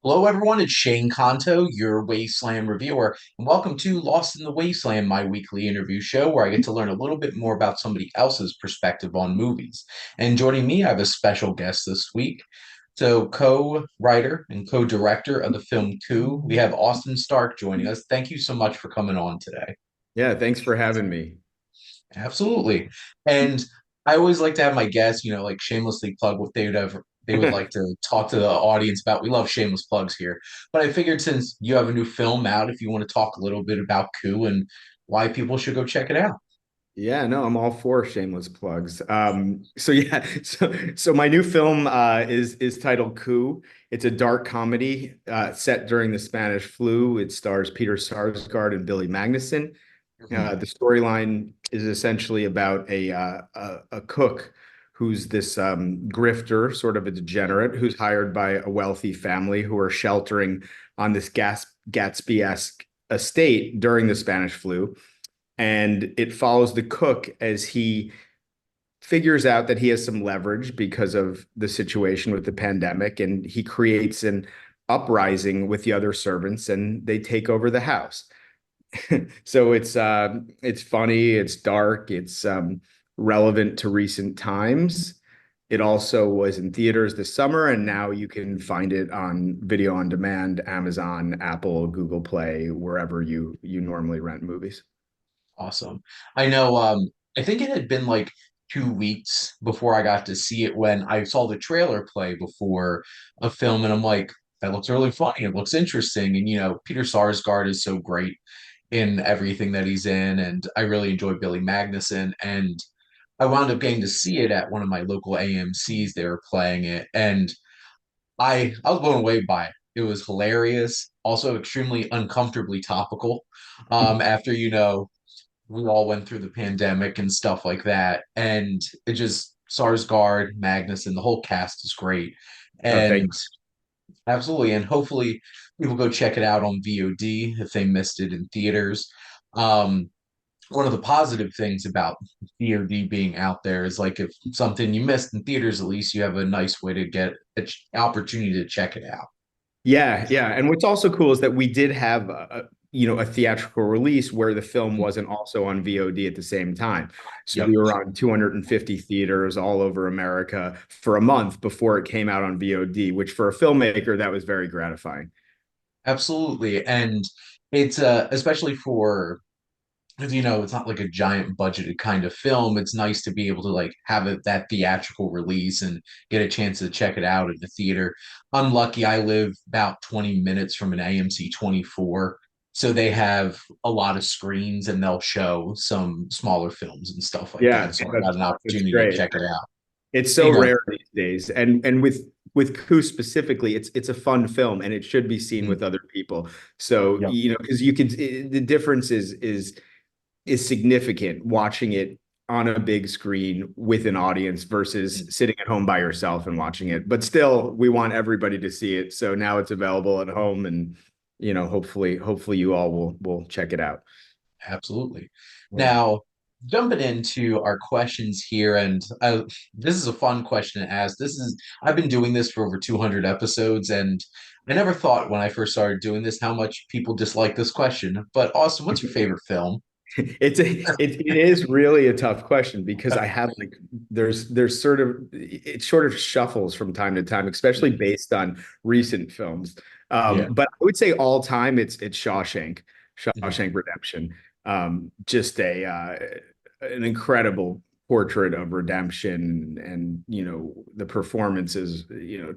Hello, everyone. It's Shane Kanto, your Wasteland reviewer, and welcome to Lost in the Wasteland, my weekly interview show where I get to learn a little bit more about somebody else's perspective on movies. And joining me, I have a special guest this week. So, co-writer and co-director of the film Coup, we have Austin Stark joining us. Thank you so much for coming on today. Yeah, thanks for having me. Absolutely. And I always like to have my guests, like shamelessly plug what they would like to talk to the audience about. We love shameless plugs here. But I figured since you have a new film out, if you want to talk a little bit about Coup and why people should go check it out. Yeah, no, I'm all for shameless plugs. So yeah, so my new film is titled Coup. It's a dark comedy set during the Spanish flu. It stars Peter Sarsgaard and Billy Magnuson. Mhm. The storyline is essentially about a cook who's this grifter, sort of a degenerate, who's hired by a wealthy family who are sheltering on this Gatsby-esque estate during the Spanish flu. And it follows the cook as he figures out that he has some leverage because of the situation with the pandemic, and he creates an uprising with the other servants, and they take over the house. So it's funny, it's dark, it's relevant to recent times. It also was in theaters this summer, and now you can find it on video on demand, Amazon, Apple, Google Play, wherever you normally rent movies. Awesome. I know, I think it had been like 2 weeks before I got to see it when I saw the trailer play before a film, and I'm like, that looks really funny. It looks interesting. And, Peter Sarsgaard is so great in everything that he's in, and I really enjoy Billy Magnuson. And I wound up getting to see it at one of my local AMC's. They were playing it, and I was blown away by it. It was hilarious, also extremely uncomfortably topical. After we all went through the pandemic and stuff like that, and it just Sarsgaard, Magnus, and the whole cast is great, Oh, thank and absolutely, and hopefully people go check it out on VOD if they missed it in theaters. Um, One of the positive things about VOD being out there is like if something you missed in theaters, at least you have a nice way to get an opportunity to check it out. Yeah, yeah. And what's also cool is that we did have a theatrical release where the film wasn't also on VOD at the same time. So Yep. we were on 250 theaters all over America for a month before it came out on VOD, which for a filmmaker, that was very gratifying. Absolutely. And it's especially for because it's not like a giant budgeted kind of film. It's nice to be able to like have it that theatrical release and get a chance to check it out at the theater. I'm lucky I live about 20 minutes from an AMC 24. So they have a lot of screens and they'll show some smaller films and stuff like Yeah, that. So I got an that's opportunity to great. check it out. It's And, so rare these days. And with Coup specifically, it's a fun film and it should be seen mm, with other people. So, yep. because the difference is significant watching it on a big screen with an audience versus sitting at home by yourself and watching it. But still, we want everybody to see it. So now it's available at home and hopefully you all will check it out. Absolutely. Yeah. Now, jumping into our questions here, and this is a fun question to ask. I've been doing this for over 200 episodes, and I never thought when I first started doing this how much people dislike this question. But Austin, what's your favorite film? It is really a tough question because I have like there's sort of it sort of shuffles from time to time, especially based on recent films. Yeah. But I would say all time it's Mhm. Shawshank Redemption. Just a an incredible portrait of redemption, and the performances.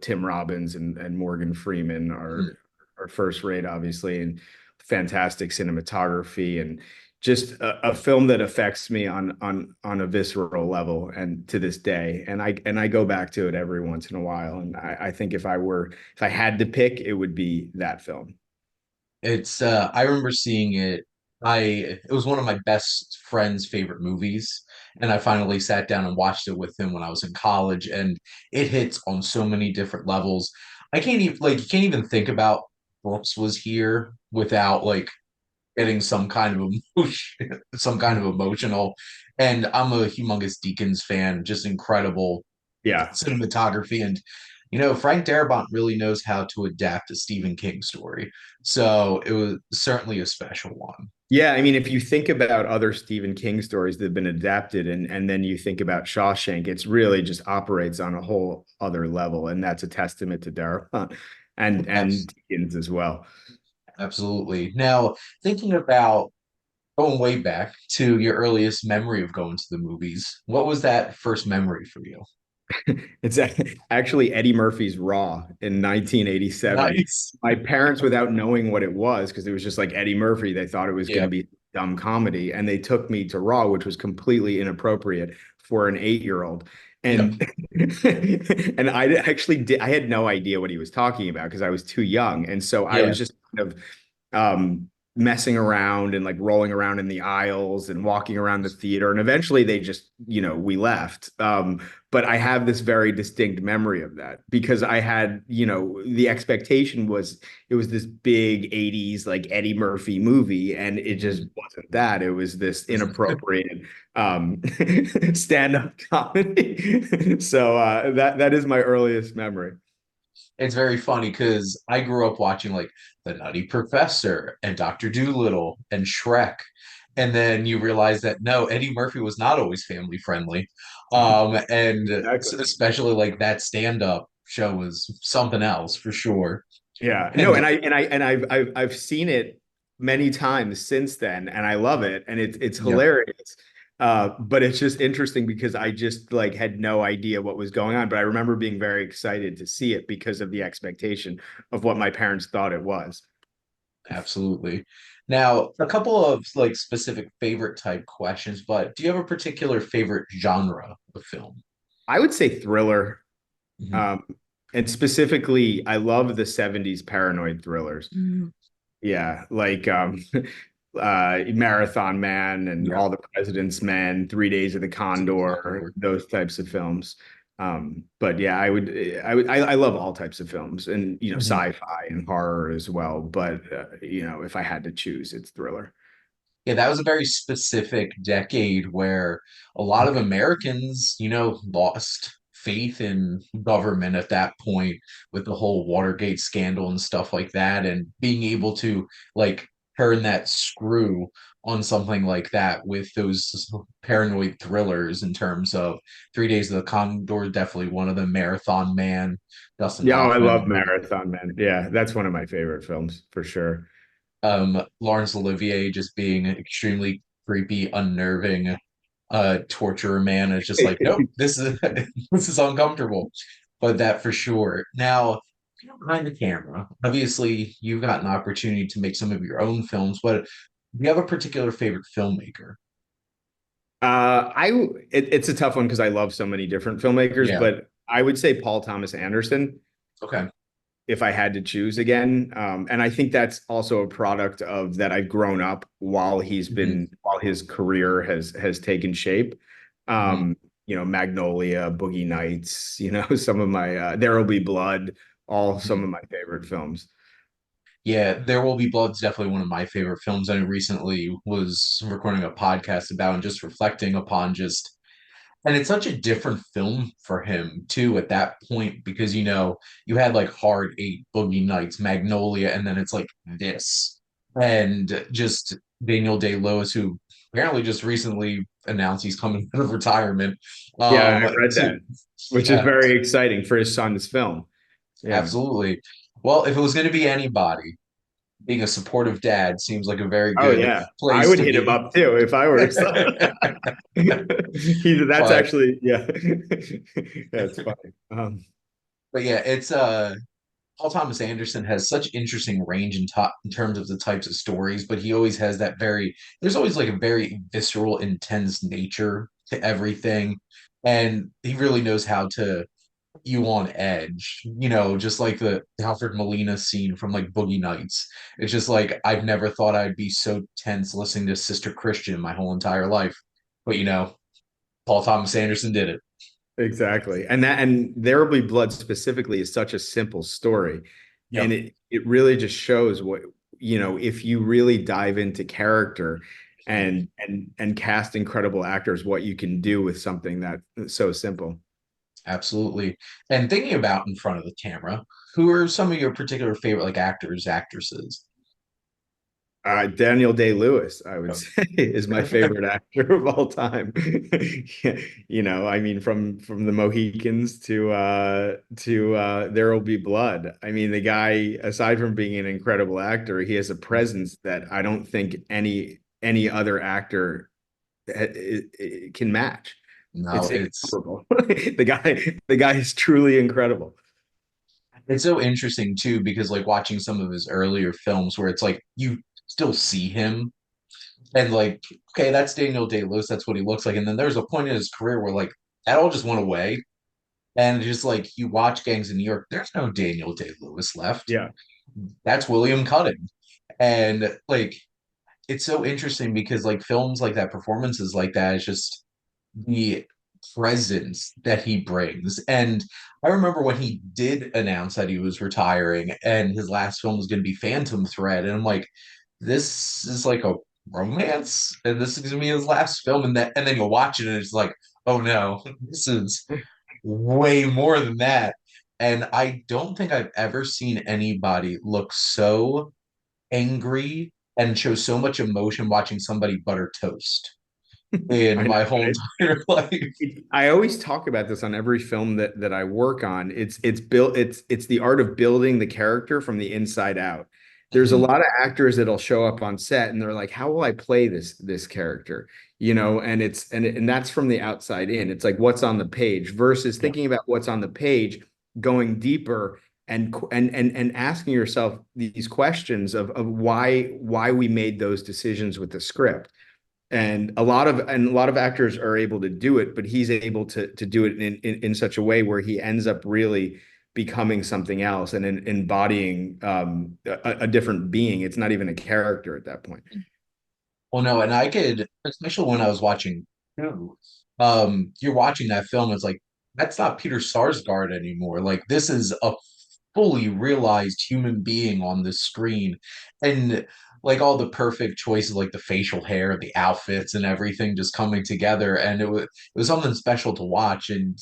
Tim Robbins and Morgan Freeman are first rate, obviously, and fantastic cinematography and just a film that affects me on a visceral level and to this day. And I go back to it every once in a while. And I think if I had to pick, it would be that film. I remember seeing it. It was one of my best friend's favorite movies, and I finally sat down and watched it with him when I was in college, and it hits on so many different levels. I can't even like you can't even think about Brooks was here without like getting some kind of emotion, some kind of emotional. And I'm a humongous Deacons fan, just incredible Yeah. cinematography. And Frank Darabont really knows how to adapt a Stephen King story. So it was certainly a special one. Yeah, I mean, if you think about other Stephen King stories that have been adapted, and then you think about Shawshank, it's really just operates on a whole other level, and that's a testament to Darabont and Abs- Dickens as well. Absolutely. Now, thinking about going way back to your earliest memory of going to the movies, what was that first memory for you? It's actually Eddie Murphy's Raw in 1987. Nice. My parents, without knowing what it was, because it was just like Eddie Murphy, they thought it was going to Yeah. be dumb comedy, and they took me to Raw, which was completely inappropriate for an 8-year-old. Yeah. And and I had no idea what he was talking about because I was too young, and so I Yeah. was just kind of messing around and like rolling around in the aisles and walking around the theater, and eventually they just, we left. But I have this very distinct memory of that because I had, the expectation was it was this big 80s like Eddie Murphy movie, and it just Mhm. wasn't that. It was this inappropriate um stand-up comedy. So that is my earliest memory. It's very funny because I grew up watching like The Nutty Professor and Dr. Dolittle and Shrek. And then you realize that no, Eddie Murphy was not always family friendly. And Exactly. especially like that stand-up show was something else for sure. Yeah, no, And and I've seen it many times since then, and I love it, and it's yeah, hilarious. But it's just interesting because I just like had no idea what was going on, but I remember being very excited to see it because of the expectation of what my parents thought it was. absolutely. Now, a couple of like specific favorite type questions, but do you have a particular favorite genre of film? I would say thriller, Mhm. um, and specifically, I love the '70s paranoid thrillers. Yeah, like Marathon Man and Yeah. All the President's Men, 3 Days of the To the Condor, Condor. those types of films. But yeah, I love all types of films and Mhm. sci-fi and horror as well. But if I had to choose, it's thriller. Yeah, that was a very specific decade where a lot of Americans, lost faith in government at that point with the whole Watergate scandal and stuff like that. And being able to like turn that screw on something like that with those paranoid thrillers in terms of 3 Days of the Condor, definitely one of them, Marathon Man, Dustin Yeah, oh, I love Hoffman, Marathon Man. Yeah, that's one of my favorite films for sure. Laurence Olivier just being extremely creepy, unnerving torturer man. It's just like, nope, this is this is uncomfortable. But that for sure. Now, behind the camera, obviously you've got an opportunity to make some of your own films, but do you have a particular favorite filmmaker? It's a tough one because I love so many different filmmakers, Yeah. but I would say Paul Thomas Anderson Okay. if I had to choose again. And I think that's also a product of that I've grown up Hmm. while his career has taken shape. Hmm. Magnolia, Boogie Nights, some of my There Will Be Blood, all some Hmm. of my favorite films. Yeah, There Will Be Blood's definitely one of my favorite films. I recently was recording a podcast about and just reflecting upon just. And it's such a different film for him too at that point because you had like Hard Eight, Boogie Nights, Magnolia, and then it's like this, and just Daniel Day-Lewis, who apparently just recently announced he's coming out of retirement. Yeah, I read To that, which is Yeah, very exciting for his son's film. Yeah. absolutely. Well, if it was going to be anybody, being a supportive dad seems like a very Oh good yeah. I place would to hit him be. up too if I were his son. That's But actually, yeah. That's funny. yeah, it's Paul Thomas Anderson has such interesting range in terms of the types of stories, but he always has that there's always like a very visceral, intense nature to everything. And he really knows how to put you on edge, just like the Alfred Molina scene from like Boogie Nights. It's just like, I've never thought I'd be so tense listening to Sister Christian my whole entire life. But Paul Thomas Anderson did it. Exactly. And There Will Be Blood specifically is such a simple story. And Yep. it really just shows what, if you really dive into character and cast incredible actors, what you can do with something that so simple. Absolutely. And thinking about in front of the camera, who are some of your particular favorite like actors, actresses? Daniel Day-Lewis, I would say, is my favorite actor of all time. You know, I mean, from the Mohicans to There Will Be Blood. I mean, the guy, aside from being an incredible actor, he has a presence that I don't think any other actor can match. No, It's it's incredible. The guy is truly incredible. it's so interesting too because like watching some of his earlier films where it's like you still see him and like okay, that's Daniel Day-Lewis, that's what he looks like. And then there's a point in his career where like that all just went away. And just like you watch Gangs of New York, there's no Daniel Day-Lewis left. Yeah. That's William Cutting. And like it's so interesting because like films like that, performances like that, is just the presence that he brings. And I remember when he did announce that he was retiring and his last film was going to be Phantom Thread. And I'm like, this is like a romance, and this is going to be his last film. And then you'll watch it, and it's like, oh no, this is way more than that. And I don't think I've ever seen anybody look so angry and show so much emotion watching somebody butter toast in I know, my whole right? entire life. I always talk about this on every film that I work on. It's the art of building the character from the inside out. There's a Mhm. lot of actors that'll show up on set and they're like, "How will I play this character?" You know, and that's from the outside in. It's like what's on the page versus Yeah. thinking about what's on the page, going deeper and asking yourself these questions of why we made those decisions with the script. And a lot of actors are able to do it, but he's able to do it in such a way where he ends up really becoming something else and embodying a different being. It's not even a character at that point. Well, no, and I could, especially when I was watching Coup, you're watching that film, it's like, that's not Peter Sarsgaard anymore. Like, this is a fully realized human being on the screen. And like all the perfect choices, like the facial hair, the outfits, and everything just coming together. And it was something special to watch. And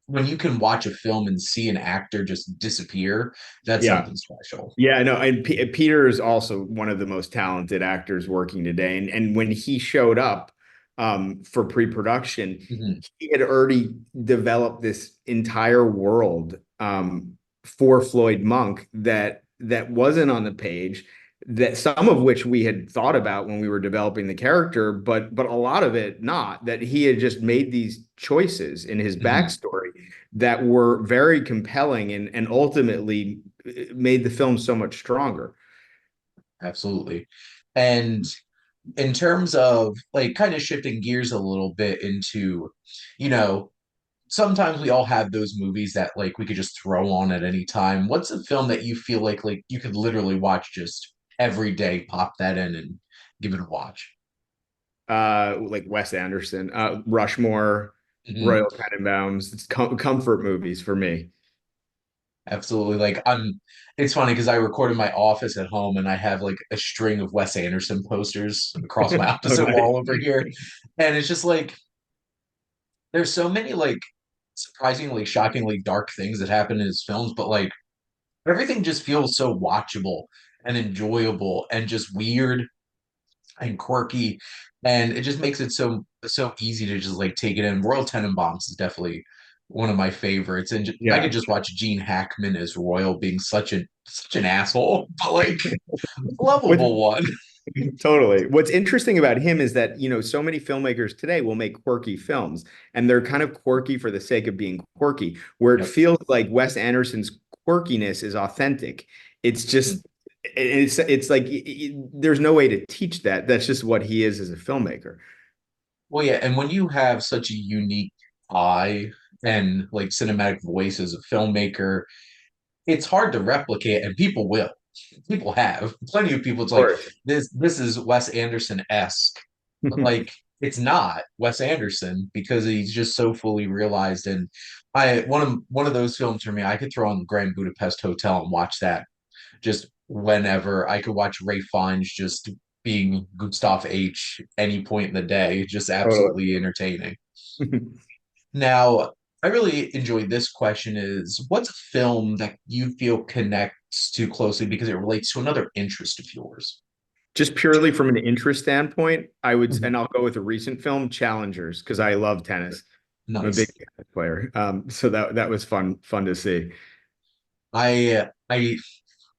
when you can watch a film and see an actor just disappear, that's Yeah. something special. Yeah, no, and Peter is also one of the most talented actors working today. And when he showed up for pre-production, Mhm. he had already developed this entire world for Floyd Monk that wasn't on the page, that some of which we had thought about when we were developing the character, but a lot of it not, that he had just made these choices in his Mhm. backstory that were very compelling and ultimately made the film so much stronger. Absolutely. And in terms of like kind of shifting gears a little bit into, you know, sometimes we all have those movies that like we could just throw on at any time. What's a film that you feel like you could literally watch just every day, pop that in and give it a watch? Like Wes Anderson, Rushmore, Mhm. Royal Tenenbaums. It's comfort movies for me. Absolutely. Like it's funny because I record in my office at home and I have like a string of Wes Anderson posters across my Oh, opposite nice. wall over here. And it's just like there's so many like surprisingly, shockingly dark things that happen in his films, but like everything just feels so watchable and enjoyable and just weird and quirky. And it just makes it so easy to just like take it in. Royal Tenenbaums is definitely one of my favorites. And I could Yeah. just watch Gene Hackman as Royal being such an asshole, but like What lovable one. Totally. What's interesting about him is that, so many filmmakers today will make quirky films, and they're kind of quirky for the sake of being quirky, where it Yep. feels like Wes Anderson's quirkiness is authentic. It's Mhm. just, it's like there's no way to teach that. That's just what he is as a filmmaker. Well, yeah, and when you have such a unique eye and like cinematic voice as a filmmaker, it's hard to replicate, and people will. People have plenty of people. It's Of like course. this is Wes Anderson esque, but like it's not Wes Anderson because he's just so fully realized. And I one of those films for me, I could throw on Grand Budapest Hotel and watch that just whenever. I could watch Ray Fiennes just being Gustav H any point in the day, just Totally. absolutely entertaining. Now, I really enjoyed this question is what's a film that you feel connects to closely because it relates to another interest of yours? Just purely from an interest standpoint, I would, Mhm. and I'll go with a recent film, Challengers, because I love tennis. I'm a big Nice. tennis player. So that was fun to see. I've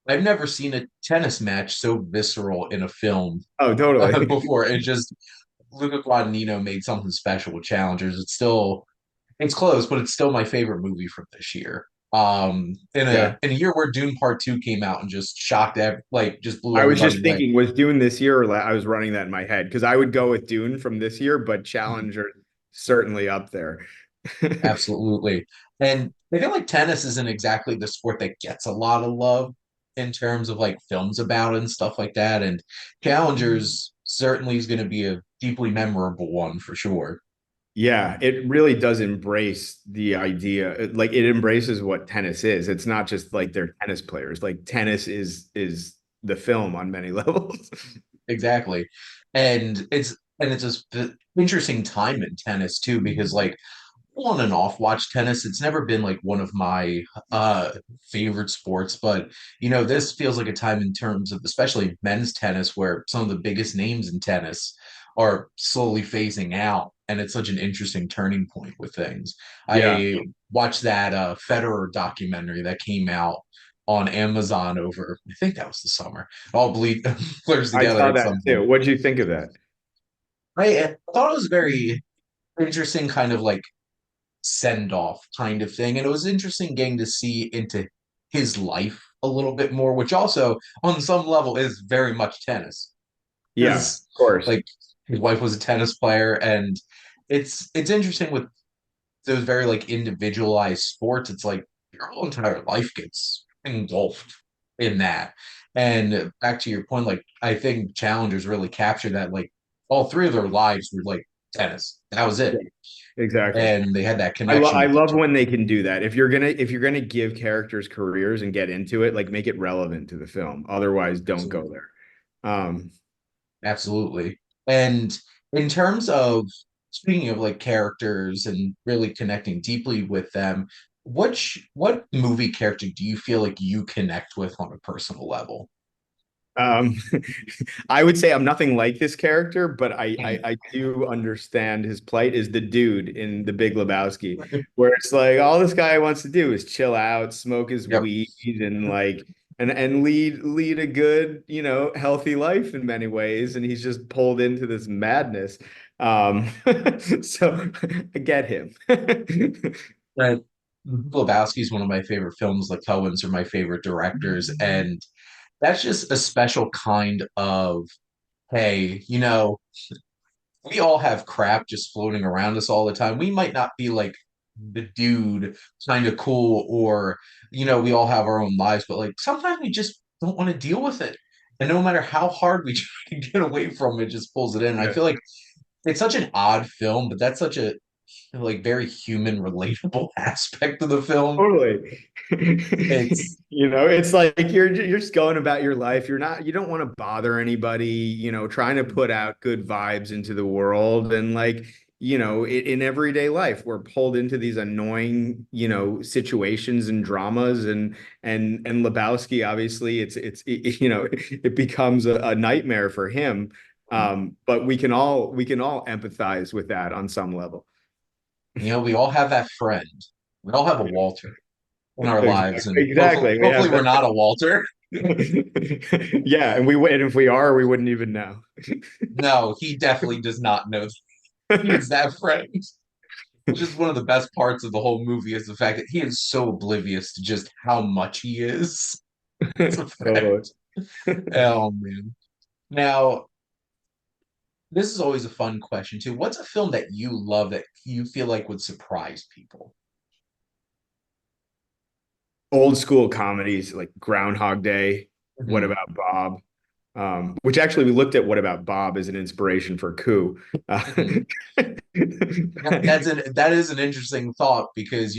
never seen a tennis match so visceral in a film Oh, totally. before. It just Luca Guadagnino made something special with Challengers. It's close, but it's still my favorite movie from this year. Yeah. In a year where Dune Part Two came out and just just blew I was everybody just away. thinking, was Dune this year, or I was running that in my head because I would go with Dune from this year, but Mhm. Challenger certainly up there. Absolutely. And I feel like tennis isn't exactly the sport that gets a lot of love in terms of like films about it and stuff like that. And Challengers certainly is going to be a deeply memorable one for sure. Yeah, it really does embrace the idea. Like it embraces what tennis is. It's not just like they're tennis players. Like tennis is the film on many levels. Exactly. And it's just interesting time in tennis too, because like on and off watch tennis. It's never been like one of my favorite sports, but this feels like a time in terms of especially men's tennis where some of the biggest names in tennis are slowly phasing out. And it's such an interesting turning point with things. Yeah, I watched that Federer documentary that came out on Amazon over, I think that was the summer. It all blurs I together saw at that some too. point. What do you think of that? I thought it was very interesting, kind of like send off kind of thing. And it was interesting getting to see into his life a little bit more, which also on some level is very much tennis. Yeah, of Because course. like his wife was a tennis player and it's interesting with those very like individualized sports. It's like your whole entire life gets engulfed in that. And back to your point, like I think challengers really capture that like all three of their lives were like tennis. That was Yeah, it. exactly. And they had that I connection with love each when they can do that. If you're gonna give characters careers and get into it, like make it relevant to the film. Otherwise, don't other. go there. Um, Absolutely. And in terms of speaking of like characters and really connecting deeply with them, what movie character do you feel like you connect with on a personal level? Um, I would say I'm nothing like this character, but Mhm. I do understand his plight is the dude in The Big Lebowski, where it's like all this guy wants to do is chill out, smoke his Yep. weed, and like and lead a good, healthy life in many ways, and he's just pulled into this madness. Um, so I get him. But Lebowski is one of my favorite films. The Coens are my favorite directors, and that's just a special kind of hey, we all have crap just floating around us all the time. We might not be like the dude kind of cool or we all have our own lives, but like sometimes we just don't want to deal with it. And no matter how hard we try to get away from it, just pulls it in. And I Yeah. feel like it's such an odd film, but that's such a like very human, relatable aspect of the film. Totally. It's It's like you're just going about your life. You don't want to bother anybody, trying to put out good vibes into the world. And like, in everyday life, we're pulled into these annoying, situations and dramas and Lebowski, obviously it becomes a nightmare for him. But we can all empathize with that on some level. we all have that friend. We all have a Walter in our Exactly. lives, and Exactly. We hopefully have we're that. not a Walter. Yeah, and if we are, we wouldn't even know. No, he definitely does not know he is that friend. Which is one of the best parts of the whole movie is the fact that he is so oblivious to just how much he is. It's a Totally. fact. Oh man. Now, this is always a fun question too. What's a film that you love that you feel like would surprise people? Old school comedies like Groundhog Day, What Mhm. About Bob? Which actually we looked at What About Bob as an inspiration for Coup. Mhm. That is an interesting thought because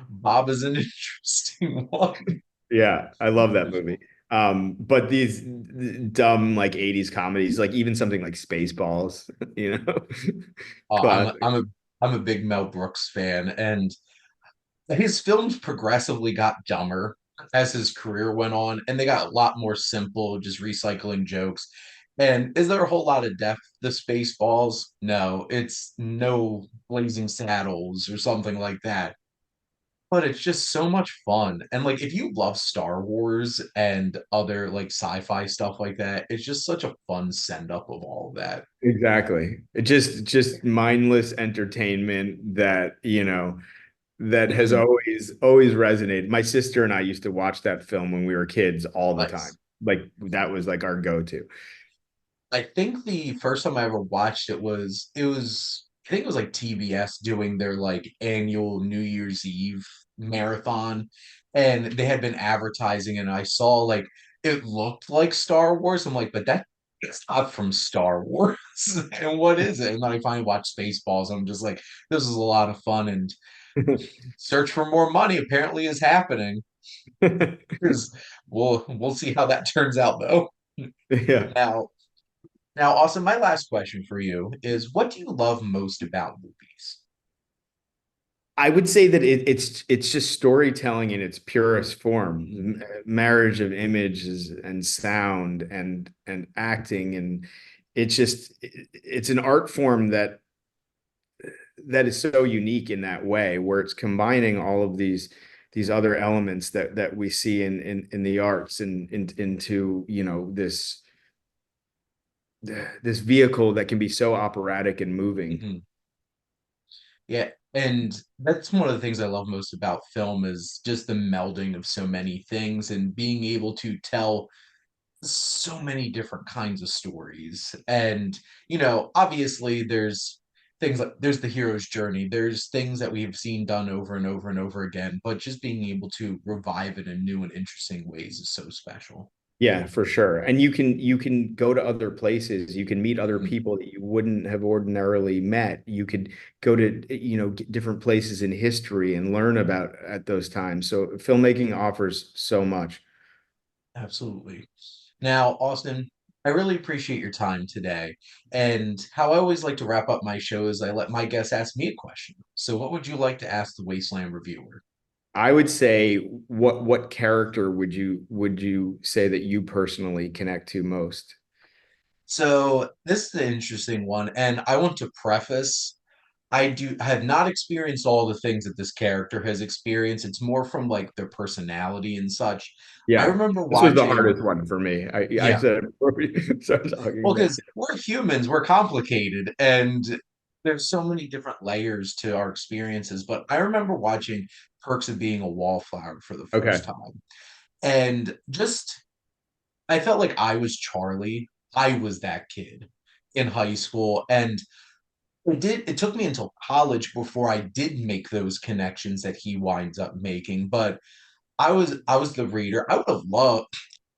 Bob is an interesting one. Yeah, I love that movie. But these dumb like 80s comedies, like even something like Spaceballs, Uh, I'm a, classic. I'm a big Mel Brooks fan, and his films progressively got dumber as his career went on, and they got a lot more simple, just recycling jokes. And is there a whole lot of depth to Spaceballs? No, it's no Blazing Saddles or something like that. But it's just so much fun. And like if you love Star Wars and other like sci-fi stuff like that, it's just such a fun send up of all of that. Exactly. It just mindless entertainment that, that has Mhm. always resonated. My sister and I used to watch that film when we were kids all the time. Nice. Like that was like our go-to. I think the first time I ever watched it was I think it was like TBS doing their like annual New Year's Eve marathon, and they had been advertising and I saw like it looked like Star Wars. I'm like, but it's not from Star Wars. And what is it? And then I finally watched Spaceballs. I'm just like, this is a lot of fun, and search for more money apparently is happening. Because we'll see how that turns out though. Yeah. Now Now, Austin, my last question for you is what do you love most about movies? I would say that it's just storytelling in its purest form, marriage of images and sound and acting, and it's an art form that is so unique in that way, where it's combining all of these other elements that we see in the arts and into this vehicle that can be so operatic and moving. Mhm. Yeah, and that's one of the things I love most about film is just the melding of so many things and being able to tell so many different kinds of stories. And, obviously there's things like there's the hero's journey, there's things that we've seen done over and over and over again, but just being able to revive it in new and interesting ways is so special. Yeah, for sure. And you can go to other places. You can meet other Mhm. people that you wouldn't have ordinarily met. You could go to, different places in history and learn about at those times. So filmmaking offers so much. Absolutely. Now, Austin, I really appreciate your time today. And how I always like to wrap up my show is I let my guests ask me a question. So, what would you like to ask the Wasteland reviewer? I would say what character would you say that you personally connect to most? So, this is an interesting one. And I want to preface I have not experienced all the things that this character has experienced. It's more from like their personality and such. I Yeah. remember This was the watching, hardest one for me. I yeah, said it before we started talking, well, but because we're humans, we're complicated, and there's so many different layers to our experiences. But I remember watching Perks of Being a Wallflower for the first okay. time. And just, I felt like I was Charlie. I was that kid in high school. And it took me until college before I did make those connections that he winds up making. But I was the reader. I would have loved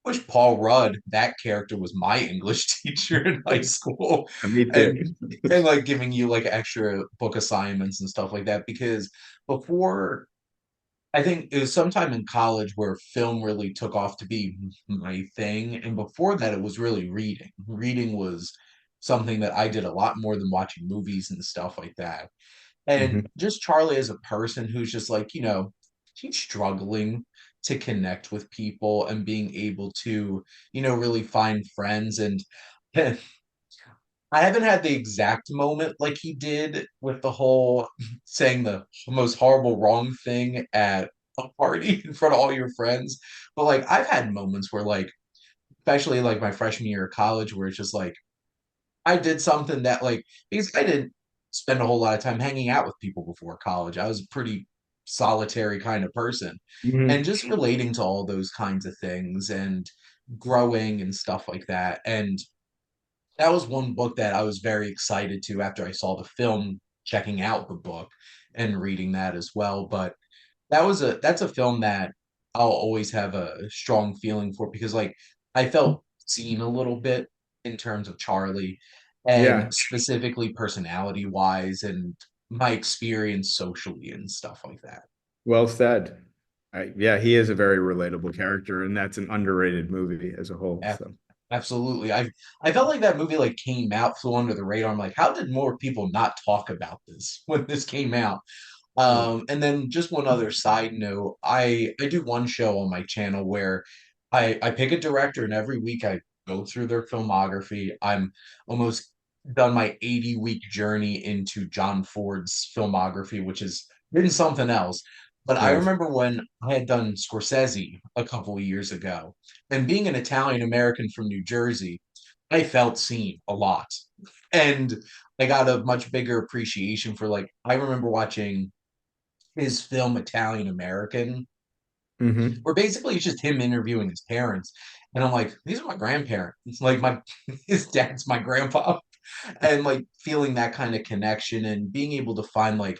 wish Paul Rudd, that character, was my English teacher in high school, Me too. and and like giving you like extra book assignments and stuff like that. Because before, I think it was sometime in college where film really took off to be my thing, and before that, it was really reading. Reading was something that I did a lot more than watching movies and stuff like that. And Mhm. just Charlie as a person who's just like, he's struggling to connect with people and being able to, really find friends. And I haven't had the exact moment like he did with the whole saying the most horrible wrong thing at a party in front of all your friends. But like I've had moments where like, especially like my freshman year of college, where it's just like I did something that like because I didn't spend a whole lot of time hanging out with people before college. I was a pretty solitary kind of person. And Mhm. just relating to all those kinds of things and growing and stuff like that. And that was one book that I was very excited to after I saw the film, checking out the book and reading that as well. But that's a film that I'll always have a strong feeling for because like I felt seen a little bit in terms of Charlie and Yeah. specifically personality wise and my experience socially and stuff like that. Well said. Yeah, he is a very relatable character, and that's an underrated movie as a whole. A- So. Absolutely. I felt like that movie like came out, flew under the radar. I'm like, how did more people not talk about this when this came out? Mm. And then just one other side note, I do one show on my channel where I pick a director and every week I go through their filmography. I'm almost done my 80-week journey into John Ford's filmography, which has been something else. But I Nice. remember when I had done Scorsese a couple of years ago, and being an Italian American from New Jersey, I felt seen a lot. And I got a much bigger appreciation for like I remember watching his film Italian American, Hmm. where basically it's just him interviewing his parents. And I'm like, these are my grandparents. It's like my his dad's my grandpa. And like feeling that kind of connection and being able to find like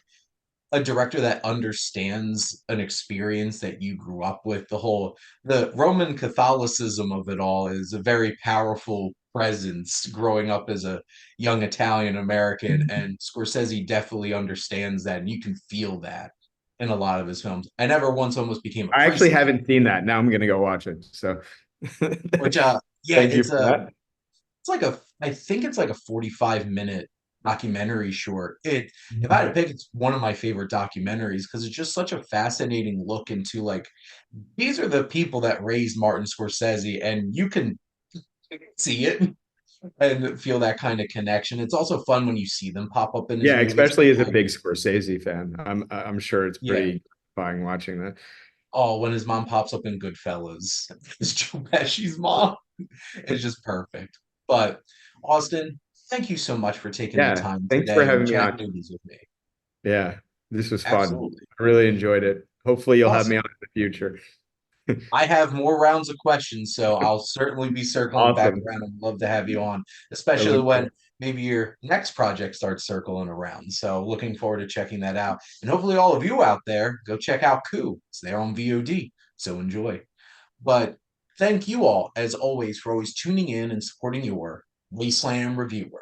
a director that understands an experience that you grew up with. The Roman Catholicism of it all is a very powerful presence growing up as a young Italian American, and Scorsese definitely understands that, and you can feel that in a lot of his films. I never once almost became a I actually priest, haven't seen that. Now I'm gonna go watch it. So which yeah, thank you for that. it's like a I think it's like a 45-minute documentary short. It if I had to pick, it's one of my favorite documentaries because it's just such a fascinating look into like these are the people that raised Martin Scorsese, and you can see it and feel that kind of connection. It's also fun when you see them pop up in his Yeah, movies. especially as a big Scorsese fan. I'm sure it's Yeah. pretty fun watching that. Oh, when his mom pops up in Goodfellas, it's Joe Pesci's mom. It's just perfect. But Austin, thank you so much for taking the Yeah, time thanks for today and having me chat on. movies with me. Yeah, this was fun. Absolutely. I really enjoyed it. Hopefully you'll have me Awesome. on in the future. I have more rounds of questions, so I'll certainly be circling back Awesome. around. I'd love to have you on, I especially look when forward. maybe your next project starts circling around. So looking forward to checking that out. And hopefully all of you out there go check out Coup. It's there on VOD. So enjoy. But thank you all, as always, for always tuning in and supporting your Wasteland reviewer.